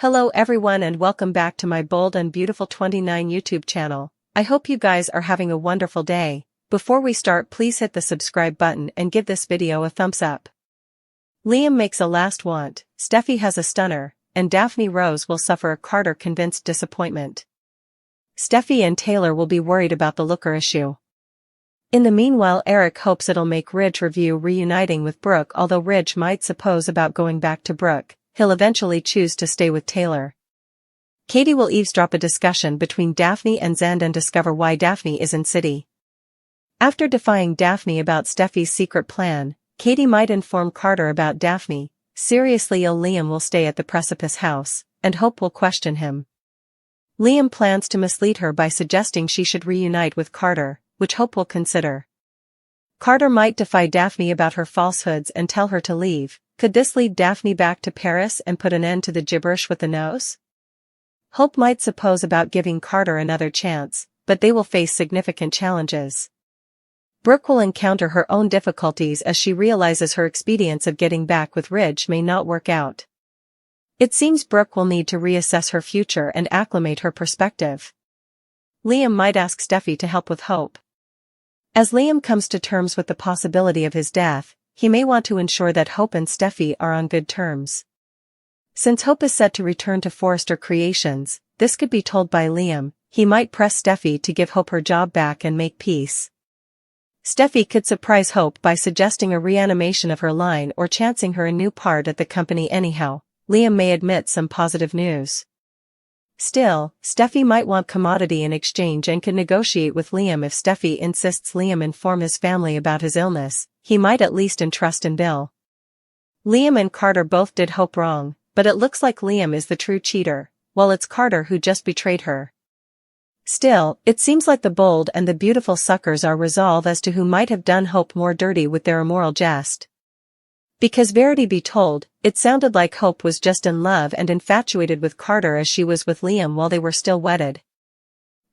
Hello everyone and welcome back to my Bold and Beautiful 29 YouTube channel. I hope you guys are having a wonderful day. Before we start, please hit the subscribe button and give this video a thumbs up. Liam makes a last want, Steffy has a stunner, and Daphne Rose will suffer a Carter-convinced disappointment. Steffy and Taylor will be worried about the looker issue. In the meanwhile, Eric hopes it'll make Ridge review reuniting with Brooke. Although Ridge might suppose about going back to Brooke, he'll eventually choose to stay with Taylor. Katie will eavesdrop a discussion between Daphne and Zend and discover why Daphne is in city. After defying Daphne about Steffy's secret plan, Katie might inform Carter about Daphne. Seriously ill Liam will stay at the Precipice house, and Hope will question him. Liam plans to mislead her by suggesting she should reunite with Carter, which Hope will consider. Carter might defy Daphne about her falsehoods and tell her to leave. Could this lead Daphne back to Paris and put an end to the gibberish with the nose? Hope might suppose about giving Carter another chance, but they will face significant challenges. Brooke will encounter her own difficulties as she realizes her expedience of getting back with Ridge may not work out. It seems Brooke will need to reassess her future and acclimate her perspective. Liam might ask Steffy to help with Hope. As Liam comes to terms with the possibility of his death, he may want to ensure that Hope and Steffy are on good terms. Since Hope is set to return to Forrester Creations, this could be told by Liam. He might press Steffy to give Hope her job back and make peace. Steffy could surprise Hope by suggesting a reanimation of her line or chancing her a new part at the company anyhow. Liam may admit some positive news. Still, Steffy might want commodity in exchange and could negotiate with Liam if Steffy insists Liam inform his family about his illness. He might at least entrust in Bill. Liam and Carter both did Hope wrong, but it looks like Liam is the true cheater, while it's Carter who just betrayed her. Still, it seems like the Bold and the Beautiful suckers are resolved as to who might have done Hope more dirty with their immoral jest. Because verity be told, it sounded like Hope was just in love and infatuated with Carter as she was with Liam while they were still wedded.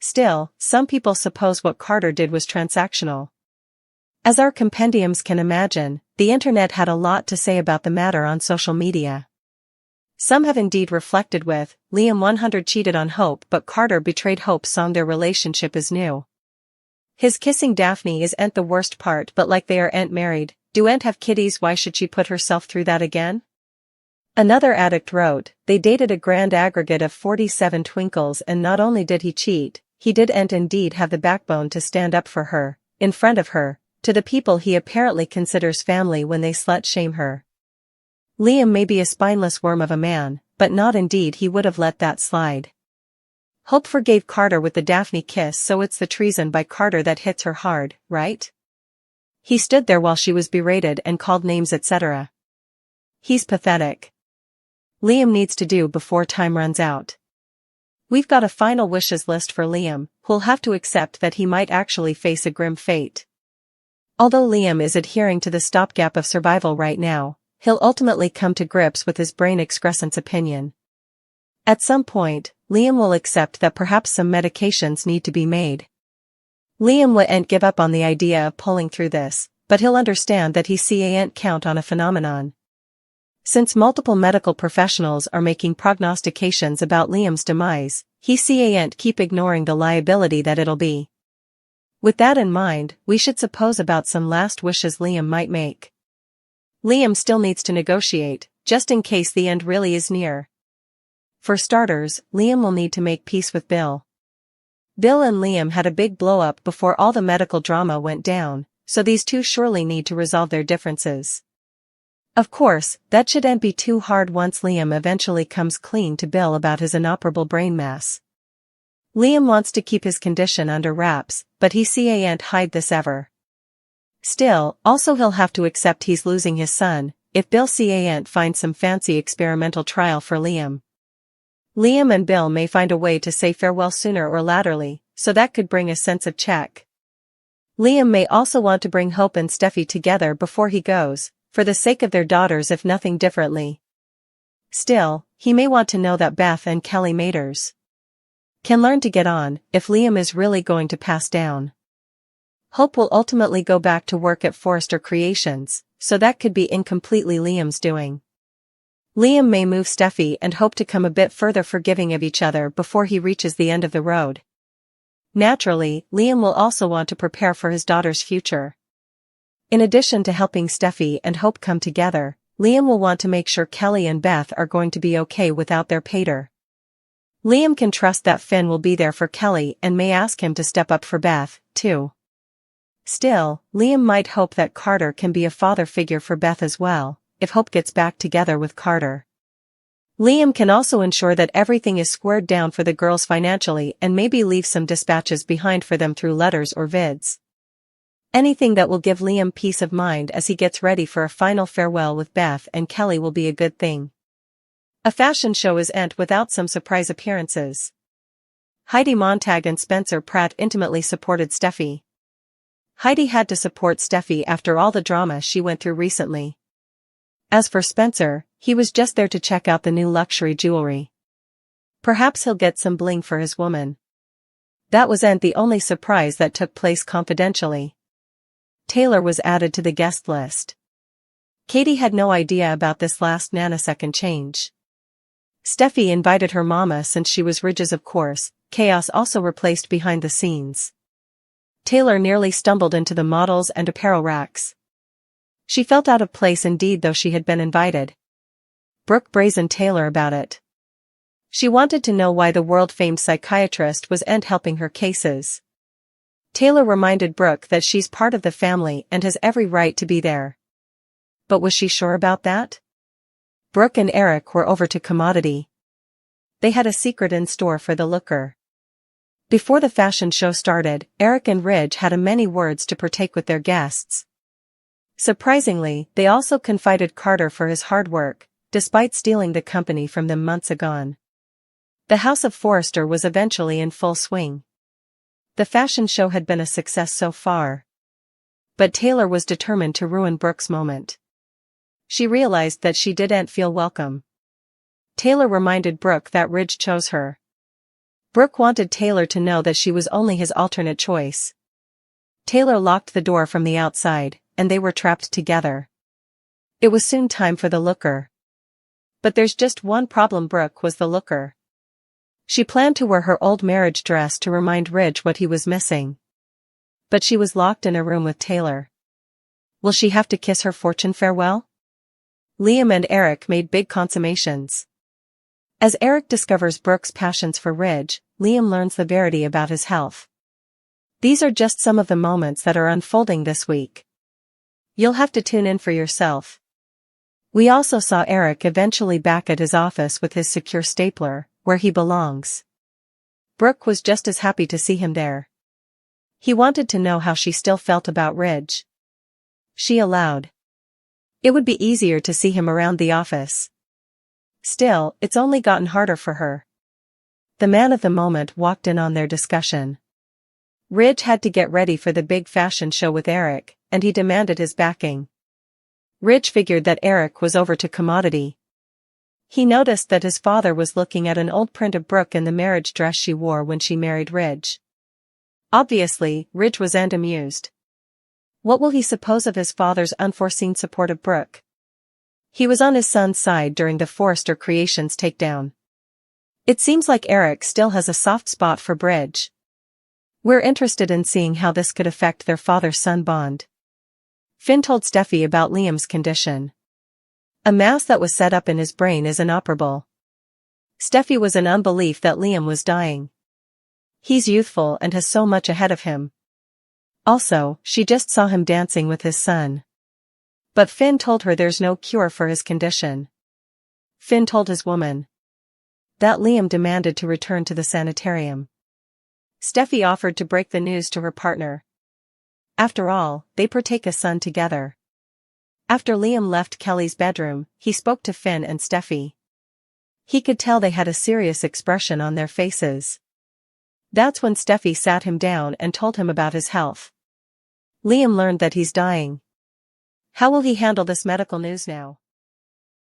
Still, some people suppose what Carter did was transactional. As our compendiums can imagine, the internet had a lot to say about the matter on social media. Some have indeed reflected with, Liam 100 cheated on Hope but Carter betrayed Hope song their relationship is new. His kissing Daphne is ain't the worst part but like they are ain't married, do ain't have kiddies why should she put herself through that again? Another addict wrote, they dated a grand aggregate of 47 twinkles and not only did he cheat, he did ain't indeed have the backbone to stand up for her, in front of her, to the people he apparently considers family when they slut-shame her. Liam may be a spineless worm of a man, but not indeed he would have let that slide. Hope forgave Carter with the Daphne kiss, so it's the treason by Carter that hits her hard, right? He stood there while she was berated and called names etc. He's pathetic. Liam needs to do before time runs out. We've got a final wishes list for Liam, who'll have to accept that he might actually face a grim fate. Although Liam is adhering to the stopgap of survival right now, he'll ultimately come to grips with his brain excrescence opinion. At some point, Liam will accept that perhaps some medications need to be made. Liam won't give up on the idea of pulling through this, but he'll understand that he can't count on a phenomenon. Since multiple medical professionals are making prognostications about Liam's demise, he can't keep ignoring the liability that it'll be. With that in mind, we should suppose about some last wishes Liam might make. Liam still needs to negotiate, just in case the end really is near. For starters, Liam will need to make peace with Bill. Bill and Liam had a big blow-up before all the medical drama went down, so these two surely need to resolve their differences. Of course, that shouldn't be too hard once Liam eventually comes clean to Bill about his inoperable brain mass. Liam wants to keep his condition under wraps, but he can't hide this ever. Still, also he'll have to accept he's losing his son, if Bill can't find some fancy experimental trial for Liam. Liam and Bill may find a way to say farewell sooner or laterly, so that could bring a sense of check. Liam may also want to bring Hope and Steffy together before he goes, for the sake of their daughters if nothing differently. Still, he may want to know that Beth and Kelly Maters can learn to get on, if Liam is really going to pass down. Hope will ultimately go back to work at Forrester Creations, so that could be incompletely Liam's doing. Liam may move Steffy and hope to come a bit further forgiving of each other before he reaches the end of the road. Naturally, Liam will also want to prepare for his daughter's future. In addition to helping Steffy and Hope come together, Liam will want to make sure Kelly and Beth are going to be okay without their pater. Liam can trust that Finn will be there for Kelly and may ask him to step up for Beth, too. Still, Liam might hope that Carter can be a father figure for Beth as well, if Hope gets back together with Carter. Liam can also ensure that everything is squared down for the girls financially and maybe leave some dispatches behind for them through letters or vids. Anything that will give Liam peace of mind as he gets ready for a final farewell with Beth and Kelly will be a good thing. A fashion show isn't without some surprise appearances. Heidi Montag and Spencer Pratt intimately supported Steffy. Heidi had to support Steffy after all the drama she went through recently. As for Spencer, he was just there to check out the new luxury jewelry. Perhaps he'll get some bling for his woman. That wasn't the only surprise that took place confidentially. Taylor was added to the guest list. Katie had no idea about this last nanosecond change. Steffy invited her mama since she was Ridge's of course, chaos also replaced behind the scenes. Taylor nearly stumbled into the models and apparel racks. She felt out of place indeed though she had been invited. Brooke brazened Taylor about it. She wanted to know why the world-famed psychiatrist wasn't helping her cases. Taylor reminded Brooke that she's part of the family and has every right to be there. But was she sure about that? Brooke and Eric were over to Commodity. They had a secret in store for the looker. Before the fashion show started, Eric and Ridge had many words to partake with their guests. Surprisingly, they also confided Carter for his hard work, despite stealing the company from them months agone. The House of Forrester was eventually in full swing. The fashion show had been a success so far. But Taylor was determined to ruin Brooke's moment. She realized that she didn't feel welcome. Taylor reminded Brooke that Ridge chose her. Brooke wanted Taylor to know that she was only his alternate choice. Taylor locked the door from the outside, and they were trapped together. It was soon time for the looker. But there's just one problem. Brooke was the looker. She planned to wear her old marriage dress to remind Ridge what he was missing. But she was locked in a room with Taylor. Will she have to kiss her fortune farewell? Liam and Eric made big consummations. As Eric discovers Brooke's passions for Ridge, Liam learns the verity about his health. These are just some of the moments that are unfolding this week. You'll have to tune in for yourself. We also saw Eric eventually back at his office with his secure stapler, where he belongs. Brooke was just as happy to see him there. He wanted to know how she still felt about Ridge. She allowed. It would be easier to see him around the office. Still, it's only gotten harder for her. The man of the moment walked in on their discussion. Ridge had to get ready for the big fashion show with Eric, and he demanded his backing. Ridge figured that Eric was over to Commodity. He noticed that his father was looking at an old print of Brooke in the marriage dress she wore when she married Ridge. Obviously, Ridge wasn't amused. What will he suppose of his father's unforeseen support of Brooke? He was on his son's side during the Forrester Creations takedown. It seems like Eric still has a soft spot for Ridge. We're interested in seeing how this could affect their father-son bond. Finn told Steffy about Liam's condition. A mass that was set up in his brain is inoperable. Steffy was in unbelief that Liam was dying. He's youthful and has so much ahead of him. Also, she just saw him dancing with his son. But Finn told her there's no cure for his condition. Finn told his woman that Liam demanded to return to the sanitarium. Steffy offered to break the news to her partner. After all, they partake a son together. After Liam left Kelly's bedroom, he spoke to Finn and Steffy. He could tell they had a serious expression on their faces. That's when Steffy sat him down and told him about his health. Liam learned that he's dying. How will he handle this medical news now?